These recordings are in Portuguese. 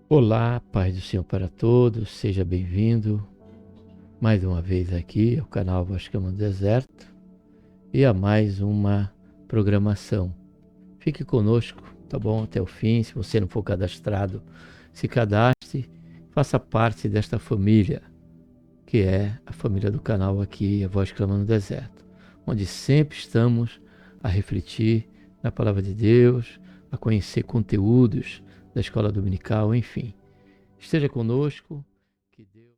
Olá, paz do Senhor para todos, seja bem-vindo mais uma vez aqui ao canal Voz de Clamando no Deserto e a mais uma programação. Fique conosco, tá bom? Até o fim. Se você não for cadastrado, se cadastre, faça parte desta família, que é a família do canal aqui, a Voz de Clamando no Deserto, onde sempre estamos a refletir na Palavra de Deus, a conhecer conteúdos da Escola Dominical, enfim. Esteja conosco, que Deus...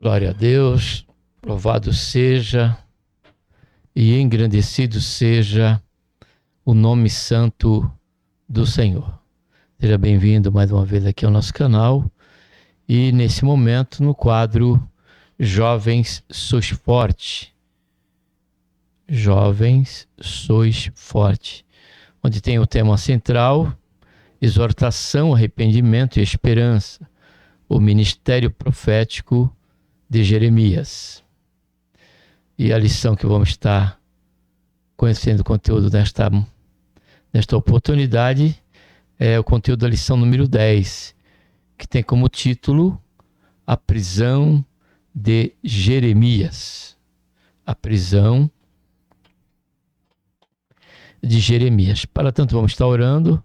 Glória a Deus, louvado seja e engrandecido seja o nome santo do Senhor. Seja bem-vindo mais uma vez aqui ao nosso canal e nesse momento no quadro Jovens Sois Forte. Jovens Sois Forte, onde tem o tema central, exortação, arrependimento e esperança, o ministério profético de Jeremias. E a lição que vamos estar conhecendo o conteúdo nesta oportunidade é o conteúdo da lição número 10, que tem como título A Prisão de Jeremias. A prisão de Jeremias. Para tanto, vamos estar orando.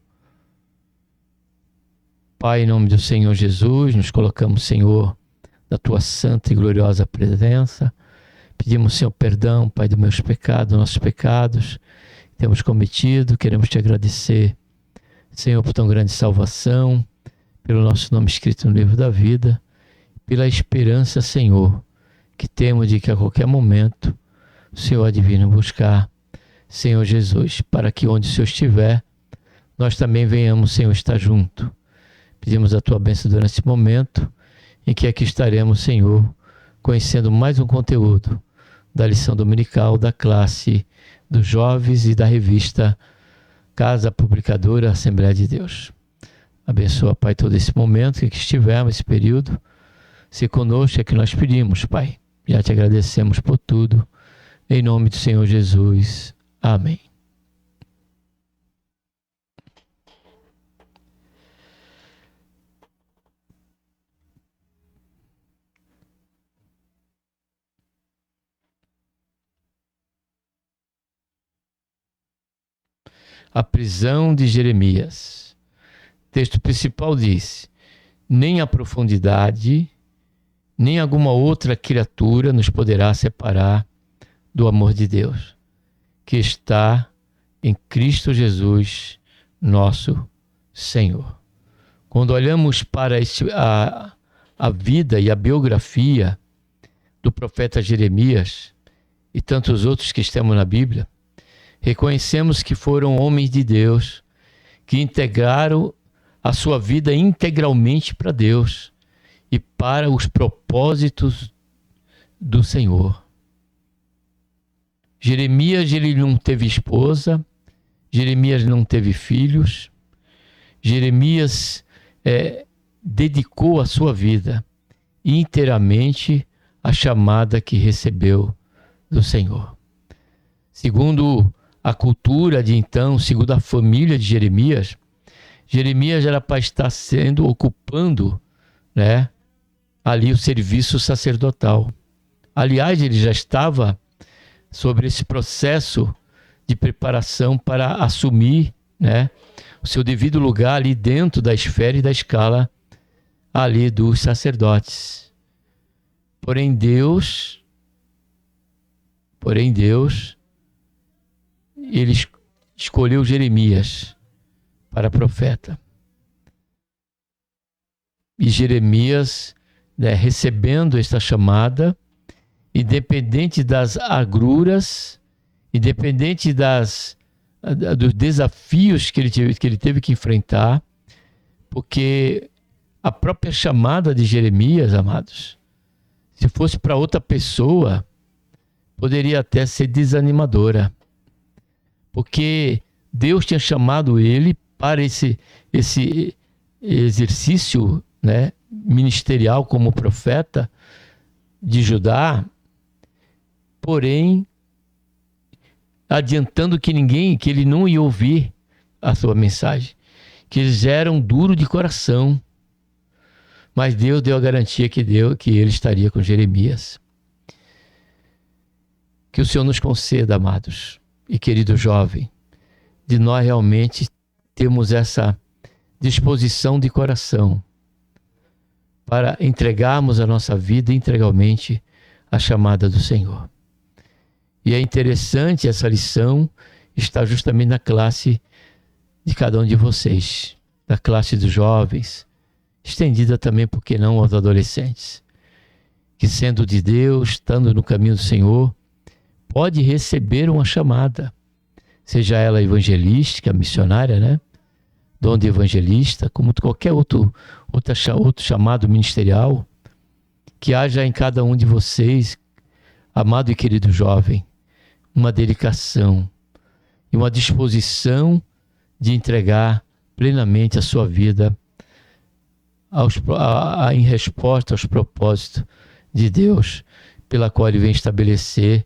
Pai, em nome do Senhor Jesus, nos colocamos, Senhor, da Tua santa e gloriosa presença. Pedimos, Senhor, perdão, Pai, dos meus pecados, nossos pecados que temos cometido. Queremos Te agradecer, Senhor, por tão grande salvação, pelo nosso nome escrito no livro da vida, pela esperança, Senhor, que temos de que a qualquer momento o Senhor há de vir nos buscar, Senhor Jesus, para que onde o Senhor estiver, nós também venhamos, Senhor, estar junto. Pedimos a Tua bênção durante esse momento em que aqui estaremos, Senhor, conhecendo mais um conteúdo da lição dominical da classe dos jovens e da revista Casa Publicadora Assembleia de Deus. Abençoa, Pai, todo esse momento que aqui estivermos, esse período. Se conosco é que nós pedimos, Pai. Já Te agradecemos por tudo. Em nome do Senhor Jesus. Amém. A prisão de Jeremias. O texto principal diz: nem a profundidade, nem alguma outra criatura nos poderá separar do amor de Deus, que está em Cristo Jesus, nosso Senhor. Quando olhamos para a vida e a biografia do profeta Jeremias e tantos outros que estamos na Bíblia, reconhecemos que foram homens de Deus que integraram a sua vida integralmente para Deus e para os propósitos do Senhor. Jeremias, ele não teve esposa, Jeremias não teve filhos, Jeremias dedicou a sua vida inteiramente à chamada que recebeu do Senhor. Segundo a cultura de então, segundo a família de Jeremias, Jeremias era para estar ocupando, né, ali o serviço sacerdotal. Aliás, ele já estava sobre esse processo de preparação para assumir, né, o seu devido lugar ali dentro da esfera e da escala ali dos sacerdotes. Porém Deus, ele escolheu Jeremias para profeta. E Jeremias, né, recebendo esta chamada, independente das agruras, independente dos desafios que ele teve que enfrentar, porque a própria chamada de Jeremias, amados, se fosse para outra pessoa, poderia até ser desanimadora, porque Deus tinha chamado ele para exercício, né, ministerial como profeta de Judá, porém adiantando que ele não ia ouvir a sua mensagem, que eles eram duros de coração, mas Deus deu a garantia que ele estaria com Jeremias. Que o Senhor nos conceda, amados e querido jovem, de nós realmente termos essa disposição de coração para entregarmos a nossa vida integralmente à chamada do Senhor. E é interessante essa lição estar justamente na classe de cada um de vocês, da classe dos jovens, estendida também, por que não, aos adolescentes, que sendo de Deus, estando no caminho do Senhor, pode receber uma chamada, seja ela evangelística, missionária, né? Dom de evangelista, como qualquer outro chamado ministerial, que haja em cada um de vocês, amado e querido jovem, uma dedicação e uma disposição de entregar plenamente a sua vida em resposta aos propósitos de Deus, pela qual Ele vem estabelecer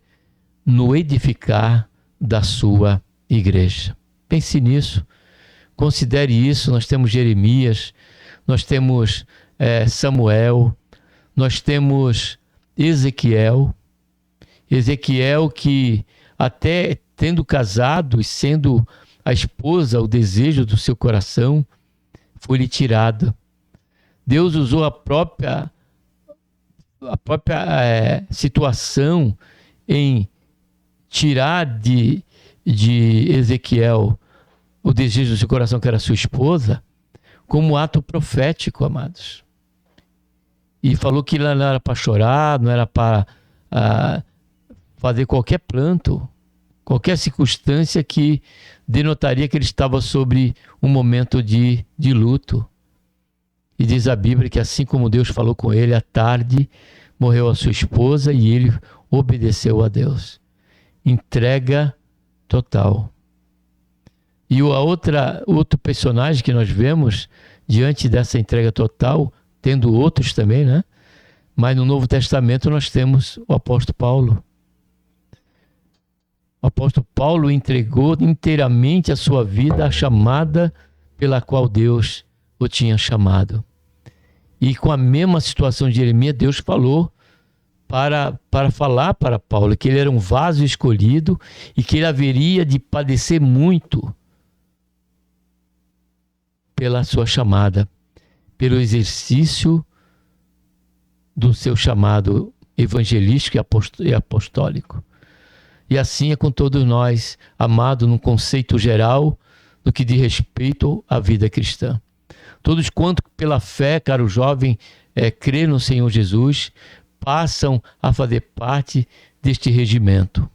no edificar da sua igreja. Pense nisso, considere isso. Nós temos Jeremias, nós temos Samuel, nós temos Ezequiel que até tendo casado e sendo a esposa, o desejo do seu coração, foi-lhe tirada. Deus usou a própria situação em tirar de Ezequiel o desejo do seu coração, que era sua esposa, como ato profético, amados. E falou que não era para chorar, não era para fazer qualquer planto, qualquer circunstância que denotaria que ele estava sobre um momento de luto. E diz a Bíblia que assim como Deus falou com ele, à tarde morreu a sua esposa e ele obedeceu a Deus. Entrega total. E outro personagem que nós vemos diante dessa entrega total, tendo outros também, né? Mas no Novo Testamento nós temos o apóstolo Paulo. O apóstolo Paulo entregou inteiramente a sua vida à chamada pela qual Deus o tinha chamado. E com a mesma situação de Jeremias, Deus falou para falar para Paulo que ele era um vaso escolhido e que ele haveria de padecer muito pela sua chamada, pelo exercício do seu chamado evangelístico e apostólico. E assim é com todos nós, amado, num conceito geral do que diz respeito à vida cristã. Todos quanto pela fé, caro jovem, crê no Senhor Jesus, passam a fazer parte deste regimento.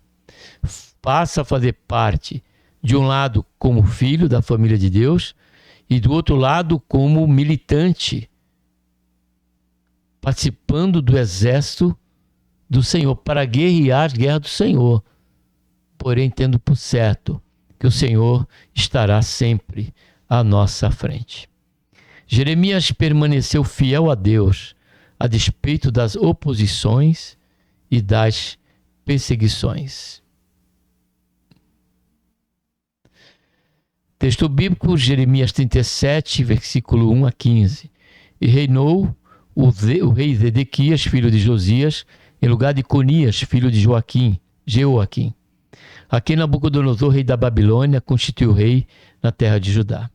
Passa a fazer parte, de um lado, como filho da família de Deus, e do outro lado, como militante, participando do exército do Senhor, para guerrear as guerras do Senhor, porém tendo por certo que o Senhor estará sempre à nossa frente. Jeremias permaneceu fiel a Deus, a despeito das oposições e das perseguições. Texto bíblico, Jeremias 37, versículo 1 a 15. E reinou o rei Zedequias, filho de Josias, em lugar de Conias, filho de Jeoaquim. A quem Nabucodonosor, rei da Babilônia, constituiu rei na terra de Judá.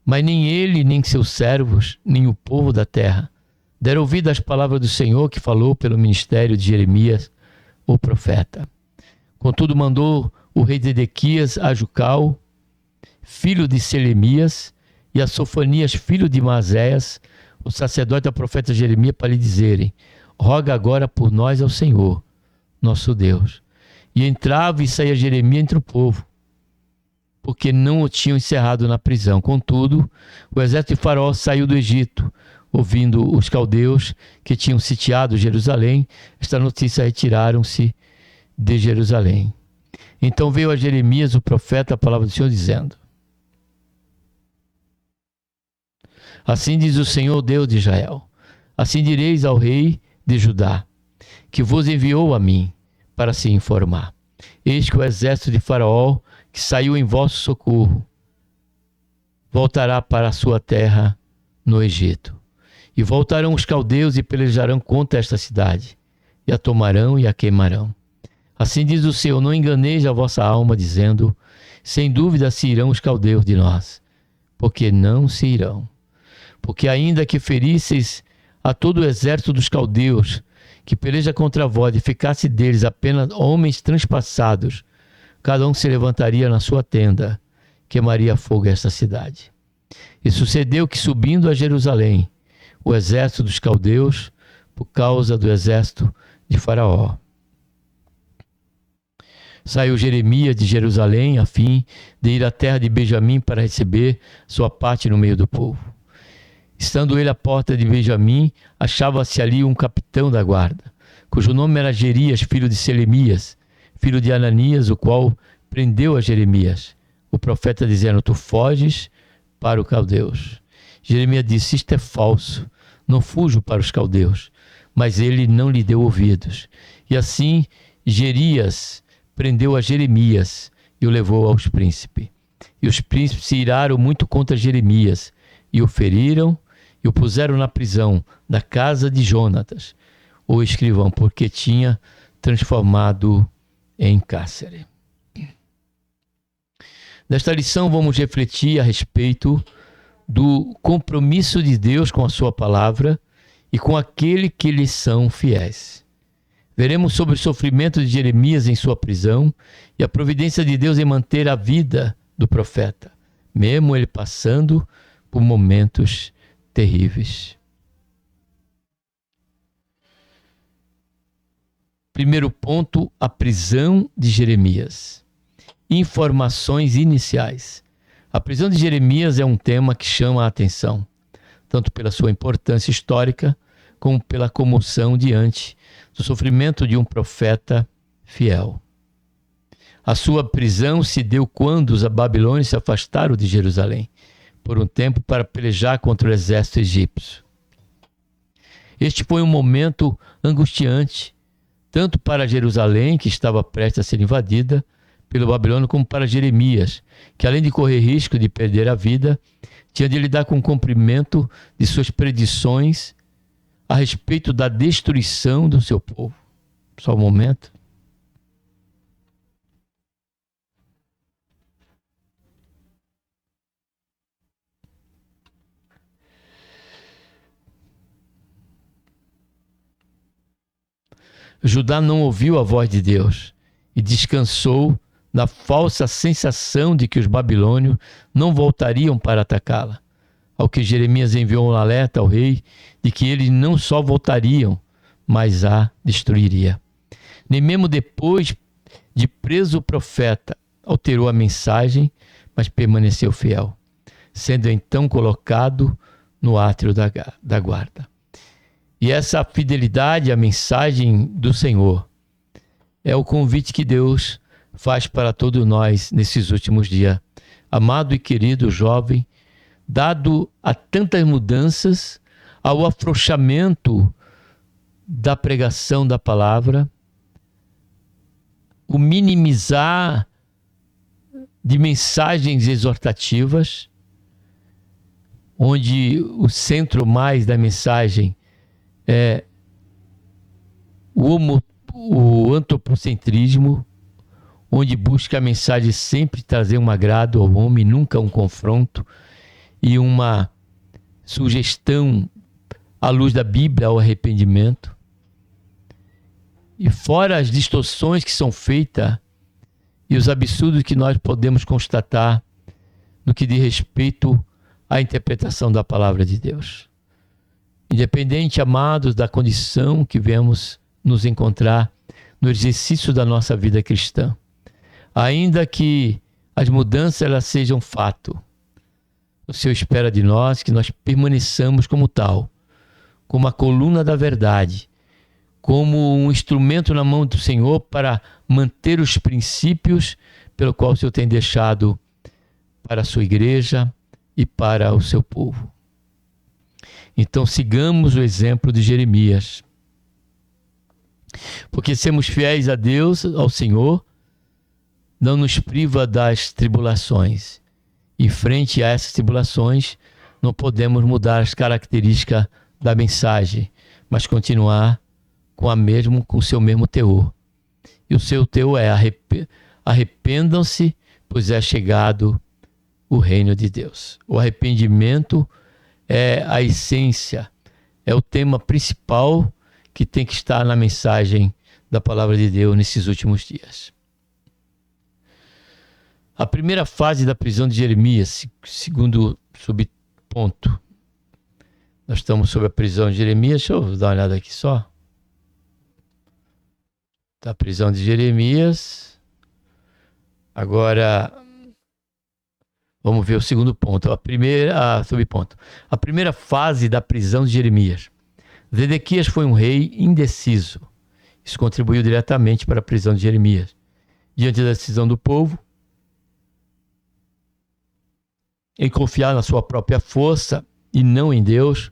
Mas nem ele, nem seus servos, nem o povo da terra deram ouvido às palavras do Senhor que falou pelo ministério de Jeremias, o profeta. Contudo, mandou o rei Zedequias a Jucal, filho de Selemias, e a Sofonias, filho de Maséias, o sacerdote e o profeta Jeremias, para lhe dizerem: roga agora por nós ao Senhor, nosso Deus. E entrava e saía Jeremias entre o povo, porque não o tinham encerrado na prisão. Contudo, o exército de Faraó saiu do Egito, ouvindo os caldeus que tinham sitiado Jerusalém. Esta notícia, retiraram-se de Jerusalém. Então veio a Jeremias, o profeta, a palavra do Senhor, dizendo: Assim diz o Senhor, Deus de Israel. Assim direis ao rei de Judá, que vos enviou a mim para se informar. Eis que o exército de Faraó, que saiu em vosso socorro, voltará para a sua terra no Egito. E voltarão os caldeus e pelejarão contra esta cidade, e a tomarão e a queimarão. Assim diz o Senhor, não enganeis a vossa alma, dizendo, sem dúvida se irão os caldeus de nós, porque não se irão. Porque ainda que ferisseis a todo o exército dos caldeus, que peleja contra vós, e ficasse deles apenas homens transpassados, cada um se levantaria na sua tenda, queimaria a fogo esta cidade. E sucedeu que, subindo a Jerusalém, o exército dos caldeus, por causa do exército de Faraó, saiu Jeremias de Jerusalém a fim de ir à terra de Benjamim para receber sua parte no meio do povo. Estando ele à porta de Benjamim, achava-se ali um capitão da guarda, cujo nome era Jerias, filho de Selemias, filho de Ananias, o qual prendeu a Jeremias, o profeta, dizendo, tu foges para os caldeus. Jeremias disse, isto é falso, não fujo para os caldeus. Mas ele não lhe deu ouvidos. E assim Jerias prendeu a Jeremias e o levou aos príncipes. E os príncipes se iraram muito contra Jeremias e o feriram e o puseram na prisão da casa de Jonatas, o escrivão, porque tinha transformado em cárcere. Nesta lição vamos refletir a respeito do compromisso de Deus com a sua palavra e com aquele que lhe são fiéis. Veremos sobre o sofrimento de Jeremias em sua prisão e a providência de Deus em manter a vida do profeta, mesmo ele passando por momentos terríveis. Primeiro ponto, a prisão de Jeremias. Informações iniciais. A prisão de Jeremias é um tema que chama a atenção, tanto pela sua importância histórica, como pela comoção diante do sofrimento de um profeta fiel. A sua prisão se deu quando os babilônios se afastaram de Jerusalém, por um tempo para pelejar contra o exército egípcio. Este foi um momento angustiante, tanto para Jerusalém, que estava prestes a ser invadida pelo Babilônio, como para Jeremias, que além de correr risco de perder a vida, tinha de lidar com o cumprimento de suas predições a respeito da destruição do seu povo. Só um momento. Judá não ouviu a voz de Deus e descansou na falsa sensação de que os babilônios não voltariam para atacá-la. Ao que Jeremias enviou um alerta ao rei de que eles não só voltariam, mas a destruiria. Nem mesmo depois de preso o profeta, alterou a mensagem, mas permaneceu fiel, sendo então colocado no átrio da guarda. E essa fidelidade à mensagem do Senhor é o convite que Deus faz para todos nós nesses últimos dias. Amado e querido jovem, dado a tantas mudanças, ao afrouxamento da pregação da palavra, o minimizar de mensagens exortativas, onde o centro mais da mensagem é o antropocentrismo, onde busca a mensagem sempre trazer um agrado ao homem, nunca um confronto e uma sugestão à luz da Bíblia ao arrependimento. E fora as distorções que são feitas e os absurdos que nós podemos constatar no que diz respeito à interpretação da palavra de Deus. Independente, amados, da condição que vemos nos encontrar no exercício da nossa vida cristã, ainda que as mudanças elas sejam fato, o Senhor espera de nós que nós permaneçamos como tal, como a coluna da verdade, como um instrumento na mão do Senhor para manter os princípios pelo qual o Senhor tem deixado para a sua igreja e para o seu povo. Então sigamos o exemplo de Jeremias. Porque sermos fiéis a Deus, ao Senhor, não nos priva das tribulações. E frente a essas tribulações, não podemos mudar as características da mensagem, mas continuar com o seu mesmo teor. E o seu teor é: arrependam-se, pois é chegado o reino de Deus. O arrependimento é a essência, é o tema principal que tem que estar na mensagem da palavra de Deus nesses últimos dias. A primeira fase da prisão de Jeremias, segundo subponto. Nós estamos sobre a prisão de Jeremias. Deixa eu dar uma olhada aqui só. Da prisão de Jeremias. Agora, vamos ver o segundo ponto. Subponto. A primeira fase da prisão de Jeremias. Zedequias foi um rei indeciso. Isso contribuiu diretamente para a prisão de Jeremias. Diante da decisão do povo, em confiar na sua própria força e não em Deus,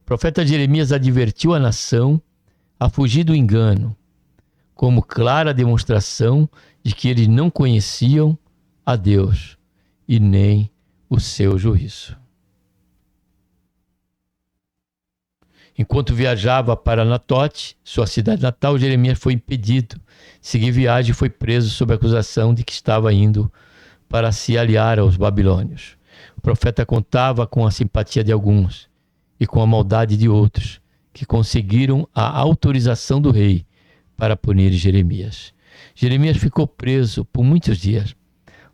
o profeta Jeremias advertiu a nação a fugir do engano, como clara demonstração de que eles não conheciam a Deus e nem o seu juízo. Enquanto viajava para Anatote, sua cidade natal, Jeremias foi impedido de seguir viagem e foi preso sob a acusação de que estava indo para se aliar aos babilônios. O profeta contava com a simpatia de alguns e com a maldade de outros, que conseguiram a autorização do rei para punir Jeremias. Jeremias ficou preso por muitos dias,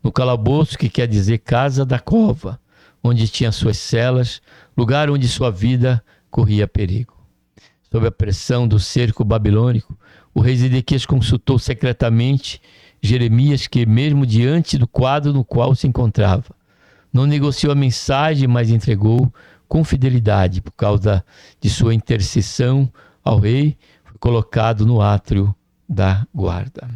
no calabouço, que quer dizer casa da cova, onde tinha suas celas, lugar onde sua vida corria perigo. Sob a pressão do cerco babilônico, o rei Zedequias consultou secretamente Jeremias, que mesmo diante do quadro no qual se encontrava, não negociou a mensagem, mas entregou com fidelidade. Por causa de sua intercessão ao rei, foi colocado no átrio da guarda.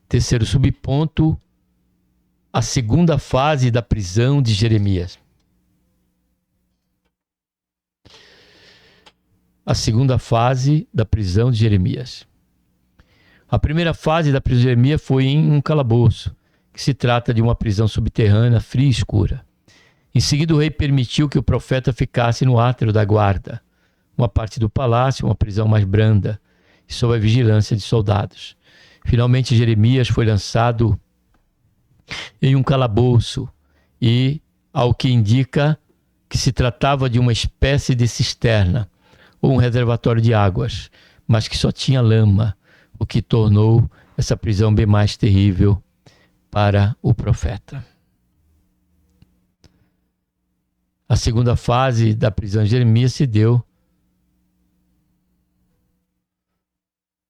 Terceiro subponto, a segunda fase da prisão de Jeremias. A segunda fase da prisão de Jeremias. A primeira fase da prisão de Jeremias foi em um calabouço, que se trata de uma prisão subterrânea, fria e escura. Em seguida, o rei permitiu que o profeta ficasse no átrio da guarda, uma parte do palácio, uma prisão mais branda, e sob a vigilância de soldados. Finalmente, Jeremias foi lançado em um calabouço e, ao que indica que se tratava de uma espécie de cisterna ou um reservatório de águas, mas que só tinha lama, o que tornou essa prisão bem mais terrível para o profeta. A segunda fase da prisão de Jeremias se deu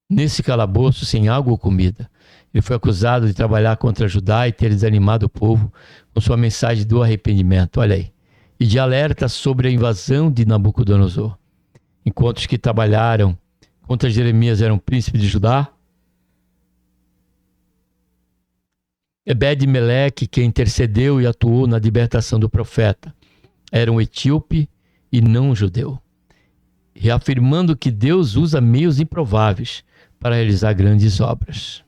nesse calabouço, sem água ou comida. Ele foi acusado de trabalhar contra Judá e ter desanimado o povo com sua mensagem do arrependimento, olha aí, e de alerta sobre a invasão de Nabucodonosor. Enquanto os que trabalharam contra Jeremias eram príncipes de Judá, Ebed-Meleque, que intercedeu e atuou na libertação do profeta, era um etíope e não um judeu, reafirmando que Deus usa meios improváveis para realizar grandes obras.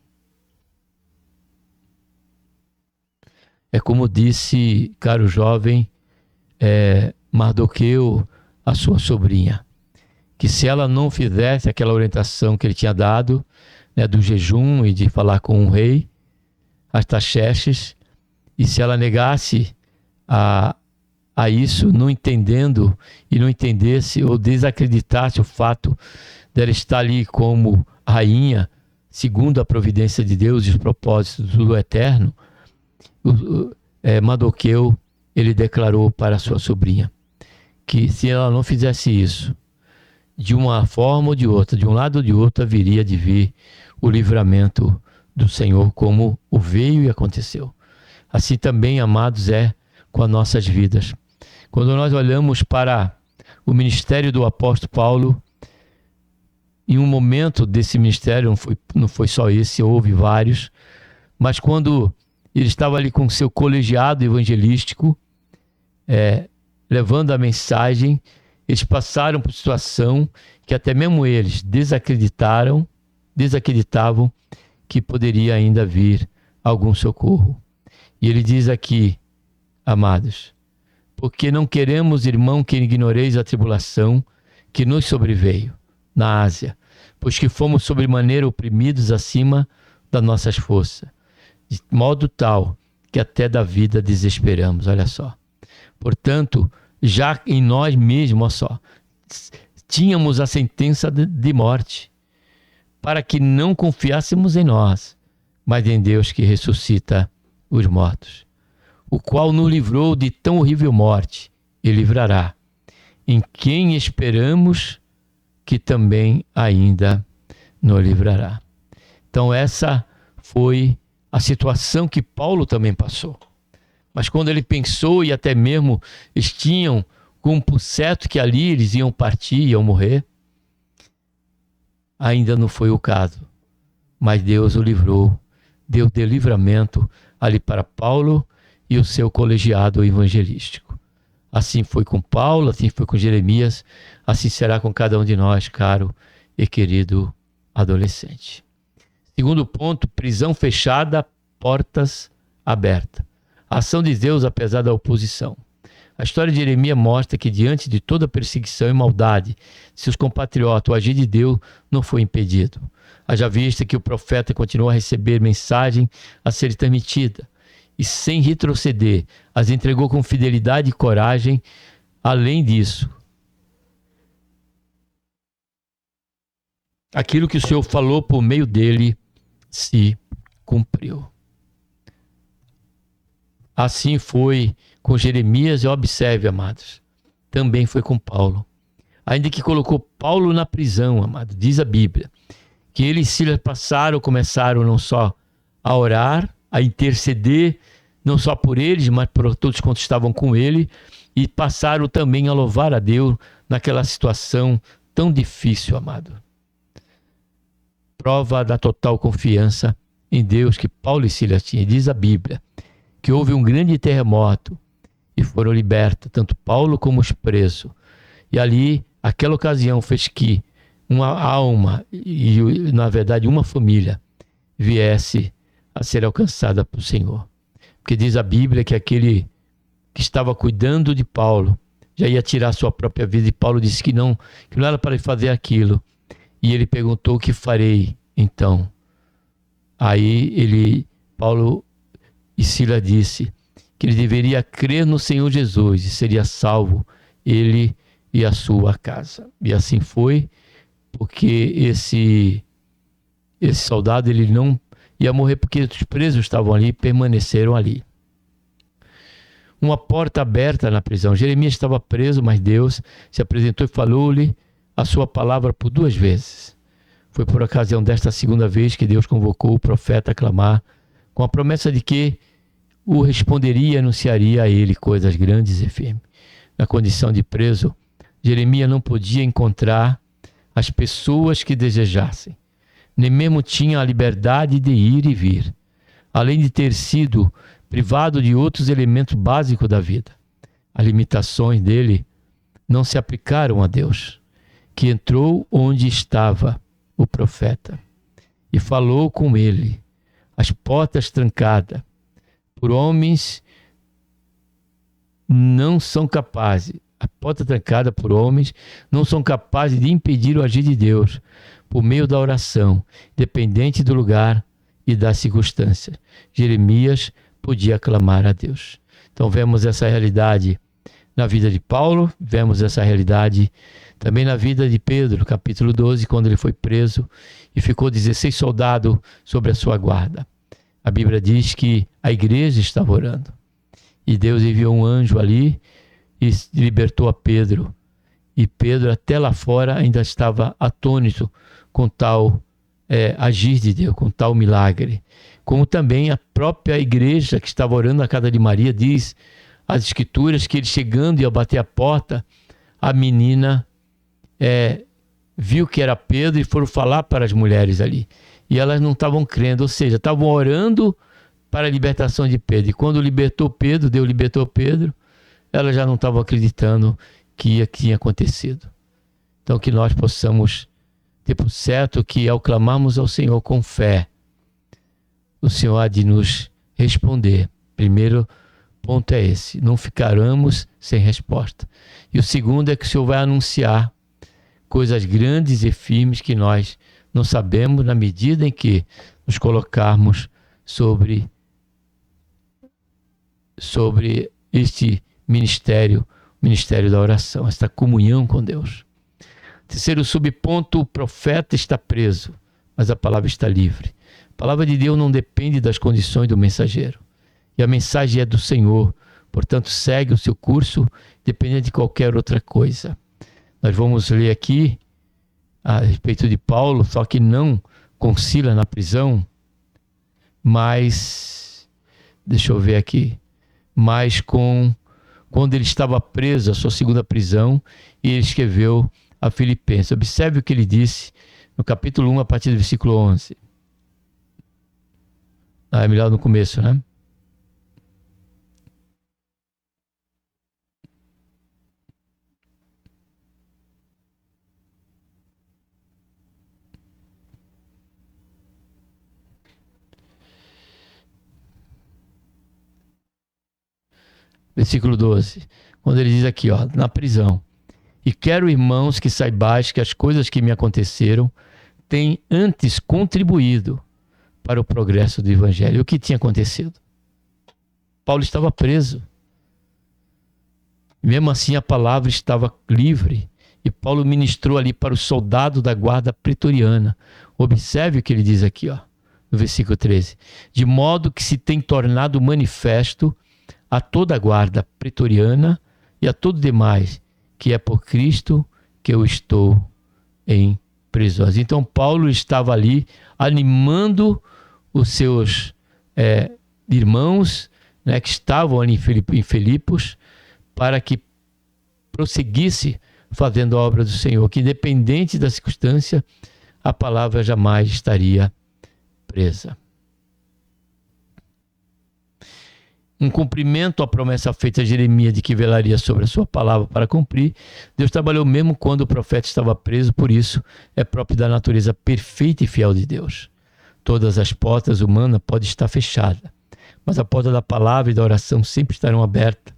É como disse, caro jovem, Mardoqueu, a sua sobrinha, que se ela não fizesse aquela orientação que ele tinha dado, do jejum e de falar com o rei, Artaxerxes, e se ela negasse a isso, não entendendo e não entendesse ou desacreditasse o fato dela estar ali como rainha, segundo a providência de Deus e os propósitos do Eterno, Mardoqueu, ele declarou para a sua sobrinha que se ela não fizesse isso, de uma forma ou de outra, de um lado ou de outro, haveria de vir o livramento do Senhor, como o veio e aconteceu. Assim também, amados, é com as nossas vidas. Quando nós olhamos para o ministério do apóstolo Paulo, em um momento desse ministério, não foi só esse, houve vários, mas quando ele estava ali com seu colegiado evangelístico, levando a mensagem, eles passaram por situação que até mesmo eles desacreditavam que poderia ainda vir algum socorro. E ele diz aqui, amados, porque não queremos, irmão, que ignoreis a tribulação que nos sobreveio na Ásia, pois que fomos sobremaneira oprimidos acima das nossas forças, de modo tal que até da vida desesperamos. Olha só. Portanto, já em nós mesmos, olha só, tínhamos a sentença de morte, para que não confiássemos em nós, mas em Deus que ressuscita os mortos, o qual nos livrou de tão horrível morte e livrará, em quem esperamos que também ainda nos livrará. Então essa foi a situação que Paulo também passou. Mas quando ele pensou, e até mesmo eles tinham como por certo que ali eles iam partir, iam morrer, ainda não foi o caso. Mas Deus o livrou, Deus deu livramento ali para Paulo e o seu colegiado evangelístico. Assim foi com Paulo, assim foi com Jeremias, assim será com cada um de nós, caro e querido adolescente. Segundo ponto, prisão fechada, portas abertas. A ação de Deus apesar da oposição. A história de Jeremias mostra que diante de toda perseguição e maldade, seus compatriotas, o agir de Deus não foi impedido. Haja vista que o profeta continuou a receber mensagem a ser transmitida e sem retroceder, as entregou com fidelidade e coragem. Além disso, aquilo que o Senhor falou por meio dele se cumpriu. Assim foi com Jeremias, e observe, amados, também foi com Paulo. Ainda que colocou Paulo na prisão, amado, diz a Bíblia, que ele e Silas começaram não só a orar, a interceder, não só por eles, mas por todos quantos estavam com ele, e passaram também a louvar a Deus naquela situação tão difícil, amado. Prova da total confiança em Deus que Paulo e Silas tinham. Diz a Bíblia que houve um grande terremoto e foram libertos, tanto Paulo como os presos. E ali, aquela ocasião fez que uma alma e, na verdade, uma família viesse a ser alcançada pelo Senhor. Porque diz a Bíblia que aquele que estava cuidando de Paulo já ia tirar sua própria vida, e Paulo disse que não era para ele fazer aquilo. E ele perguntou: o que farei então? Aí Paulo e Silas disse que ele deveria crer no Senhor Jesus e seria salvo ele e a sua casa. E assim foi, porque esse soldado ele não ia morrer, porque os presos estavam ali e permaneceram ali. Uma porta aberta na prisão. Jeremias estava preso, mas Deus se apresentou e falou-lhe a sua palavra por 2 vezes. Foi por ocasião desta segunda vez que Deus convocou o profeta a clamar, com a promessa de que o responderia e anunciaria a ele coisas grandes e firmes. Na condição de preso, Jeremias não podia encontrar as pessoas que desejassem, nem mesmo tinha a liberdade de ir e vir, além de ter sido privado de outros elementos básicos da vida. As limitações dele não se aplicaram a Deus, que entrou onde estava o profeta e falou com ele. As portas trancadas por homens não são capazes, a porta trancada por homens não são capazes de impedir o agir de Deus por meio da oração, dependente do lugar e das circunstâncias. Jeremias podia clamar a Deus. Então vemos essa realidade na vida de Paulo, vemos essa realidade também na vida de Pedro, capítulo 12, quando ele foi preso e ficou 16 soldados sobre a sua guarda. A Bíblia diz que a igreja estava orando e Deus enviou um anjo ali e libertou a Pedro. E Pedro até lá fora ainda estava atônito com tal agir de Deus, com tal milagre. Como também a própria igreja que estava orando na casa de Maria, diz as escrituras que ele chegando e ao bater a porta, a menina viu que era Pedro e foram falar para as mulheres ali. E elas não estavam crendo, ou seja, estavam orando para a libertação de Pedro. E quando libertou Pedro, Deus libertou Pedro, elas já não estavam acreditando que tinha acontecido. Então que nós possamos ter por certo que ao clamarmos ao Senhor com fé, o Senhor há de nos responder. Primeiro ponto é esse, não ficaremos sem resposta. E o segundo é que o Senhor vai anunciar coisas grandes e firmes que nós não sabemos na medida em que nos colocarmos sobre este ministério, o ministério da oração, esta comunhão com Deus. Terceiro subponto, o profeta está preso, mas a palavra está livre. A palavra de Deus não depende das condições do mensageiro. E a mensagem é do Senhor, portanto segue o seu curso, dependendo de qualquer outra coisa. Nós vamos ler aqui a respeito de Paulo, só que não com Silas na prisão, mas, deixa eu ver aqui, mas quando ele estava preso, a sua segunda prisão, e ele escreveu a Filipenses. Observe o que ele disse no capítulo 1, a partir do versículo 11. É melhor no começo, né? Versículo 12, quando ele diz aqui, ó, na prisão: e quero, irmãos, que saibais que as coisas que me aconteceram têm antes contribuído para o progresso do Evangelho. O que tinha acontecido? Paulo estava preso. Mesmo assim, a palavra estava livre. E Paulo ministrou ali para o soldado da guarda pretoriana. Observe o que ele diz aqui, ó, no versículo 13. De modo que se tem tornado manifesto a toda a guarda pretoriana e a todo demais que é por Cristo que eu estou em prisões. Então Paulo estava ali animando os seus irmãos, né, que estavam ali em Filipos, para que prosseguisse fazendo a obra do Senhor, que independente da circunstância, a palavra jamais estaria presa. Um cumprimento à promessa feita a Jeremias de que velaria sobre a sua palavra para cumprir. Deus trabalhou mesmo quando o profeta estava preso, por isso é próprio da natureza perfeita e fiel de Deus. Todas as portas humanas podem estar fechadas, mas a porta da palavra e da oração sempre estarão abertas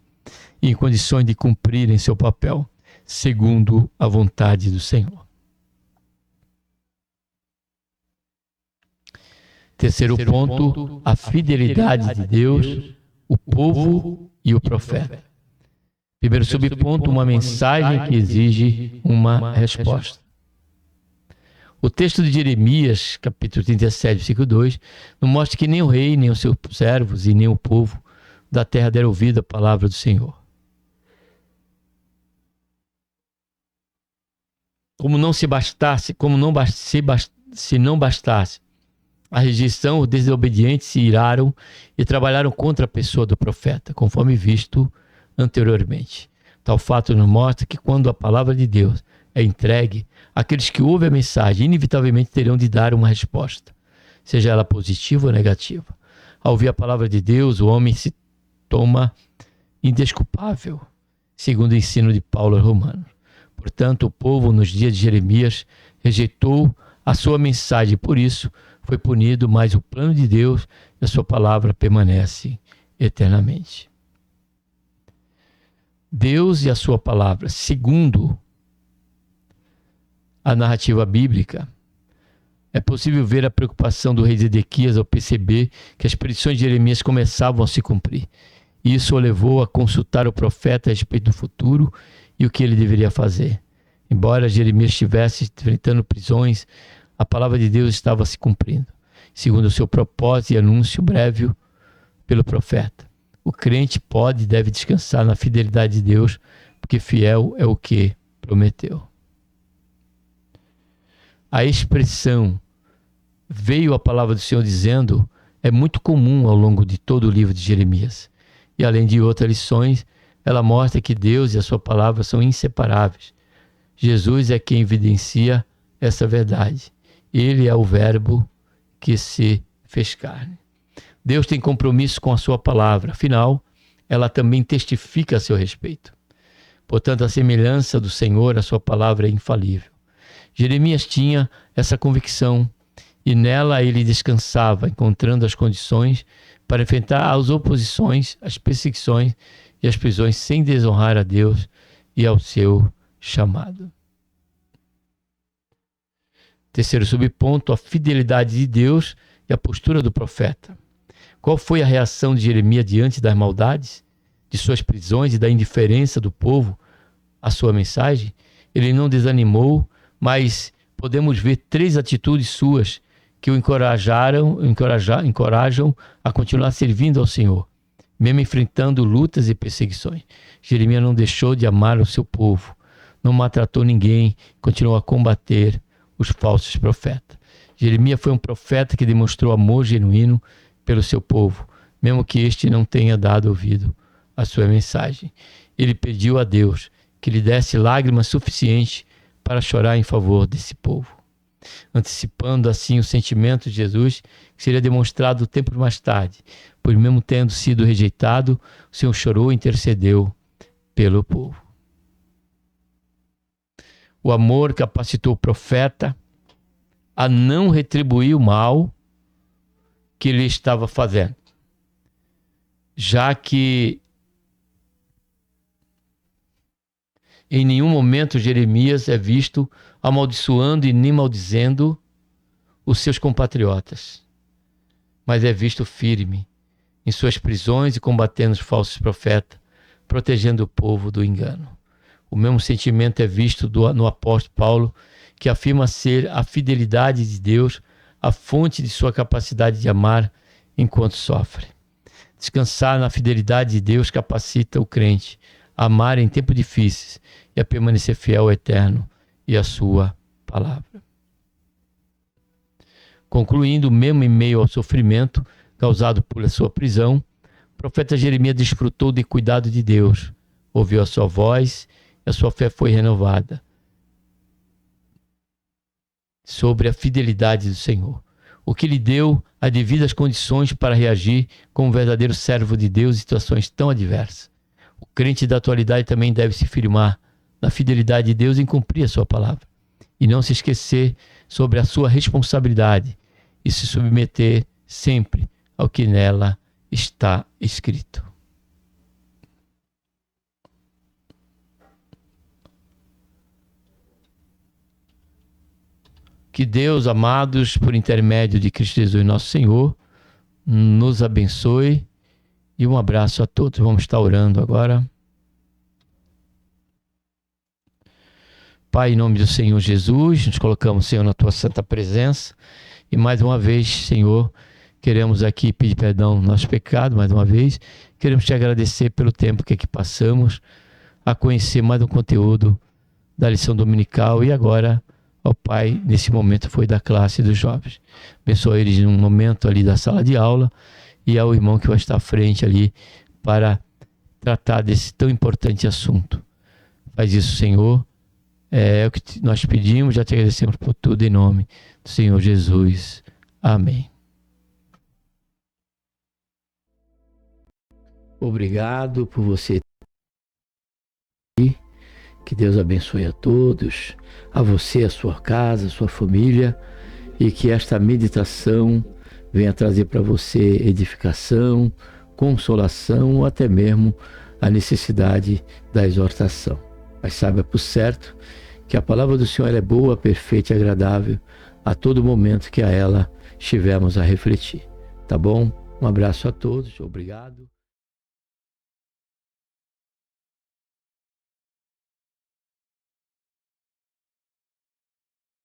e em condições de cumprirem seu papel, segundo a vontade do Senhor. Terceiro ponto, a fidelidade de Deus, o povo e o profeta. Primeiro subponto, uma mensagem que exige uma resposta. O texto de Jeremias, capítulo 37, versículo 2, nos mostra que nem o rei, nem os seus servos e nem o povo da terra deram ouvido à palavra do Senhor. Se não bastasse a rejeição, os desobedientes se iraram e trabalharam contra a pessoa do profeta, conforme visto anteriormente. Tal fato nos mostra que quando a palavra de Deus é entregue, aqueles que ouvem a mensagem inevitavelmente terão de dar uma resposta, seja ela positiva ou negativa. Ao ouvir a palavra de Deus, o homem se toma indesculpável, segundo o ensino de Paulo aos Romanos. Portanto, o povo nos dias de Jeremias rejeitou a sua mensagem, por isso foi punido, mas o plano de Deus e a sua palavra permanecem eternamente. Deus e a sua palavra, segundo a narrativa bíblica, é possível ver a preocupação do rei Zedequias ao perceber que as predições de Jeremias começavam a se cumprir. Isso o levou a consultar o profeta a respeito do futuro e o que ele deveria fazer. Embora Jeremias estivesse enfrentando prisões, a palavra de Deus estava se cumprindo, segundo o seu propósito e anúncio breve pelo profeta. O crente pode e deve descansar na fidelidade de Deus, porque fiel é o que prometeu. A expressão "veio a palavra do Senhor dizendo" é muito comum ao longo de todo o livro de Jeremias. E além de outras lições, ela mostra que Deus e a sua palavra são inseparáveis. Jesus é quem evidencia essa verdade. Ele é o verbo que se fez carne. Deus tem compromisso com a sua palavra. Afinal, ela também testifica a seu respeito. Portanto, a semelhança do Senhor, a sua palavra é infalível. Jeremias tinha essa convicção e nela ele descansava, encontrando as condições para enfrentar as oposições, as perseguições e as prisões sem desonrar a Deus e ao seu chamado. Terceiro subponto, a fidelidade de Deus e a postura do profeta. Qual foi a reação de Jeremias diante das maldades, de suas prisões e da indiferença do povo à sua mensagem? Ele não desanimou, mas podemos ver 3 atitudes suas que o encorajam a continuar servindo ao Senhor, mesmo enfrentando lutas e perseguições. Jeremias não deixou de amar o seu povo, não maltratou ninguém, continuou a combater os falsos profetas. Jeremias foi um profeta que demonstrou amor genuíno pelo seu povo, mesmo que este não tenha dado ouvido à sua mensagem. Ele pediu a Deus que lhe desse lágrimas suficientes para chorar em favor desse povo, antecipando assim o sentimento de Jesus que seria demonstrado tempos mais tarde, pois mesmo tendo sido rejeitado, o Senhor chorou e intercedeu pelo povo. O amor capacitou o profeta a não retribuir o mal que ele estava fazendo, já que em nenhum momento Jeremias é visto amaldiçoando e nem maldizendo os seus compatriotas, mas é visto firme em suas prisões e combatendo os falsos profetas, protegendo o povo do engano. O mesmo sentimento é visto no apóstolo Paulo, que afirma ser a fidelidade de Deus a fonte de sua capacidade de amar enquanto sofre. Descansar na fidelidade de Deus capacita o crente a amar em tempos difíceis e a permanecer fiel ao Eterno e à sua palavra. Concluindo, mesmo em meio ao sofrimento causado por sua prisão, o profeta Jeremias desfrutou de cuidado de Deus, ouviu a sua voz e a sua fé foi renovada sobre a fidelidade do Senhor, o que lhe deu as devidas condições para reagir como um verdadeiro servo de Deus em situações tão adversas. O crente da atualidade também deve se firmar na fidelidade de Deus em cumprir a sua palavra e não se esquecer sobre a sua responsabilidade e se submeter sempre ao que nela está escrito. Que Deus, amados, por intermédio de Cristo Jesus, nosso Senhor, nos abençoe e um abraço a todos. Vamos estar orando agora. Pai, em nome do Senhor Jesus, nos colocamos, Senhor, na Tua santa presença e mais uma vez, Senhor, queremos aqui pedir perdão do nosso pecado, mais uma vez. Queremos Te agradecer pelo tempo que aqui passamos a conhecer mais um conteúdo da lição dominical e agora, ó Pai, nesse momento foi da classe dos jovens. Abençoa eles num momento ali da sala de aula e ao irmão que vai estar à frente ali para tratar desse tão importante assunto. Faz isso, Senhor. É o que nós pedimos, já te agradecemos por tudo em nome do Senhor Jesus. Amém. Obrigado por você. Que Deus abençoe a todos, a você, a sua casa, a sua família, e que esta meditação venha trazer para você edificação, consolação ou até mesmo a necessidade da exortação. Mas saiba por certo que a palavra do Senhor é boa, perfeita e agradável a todo momento que a ela estivermos a refletir. Tá bom? Um abraço a todos, obrigado.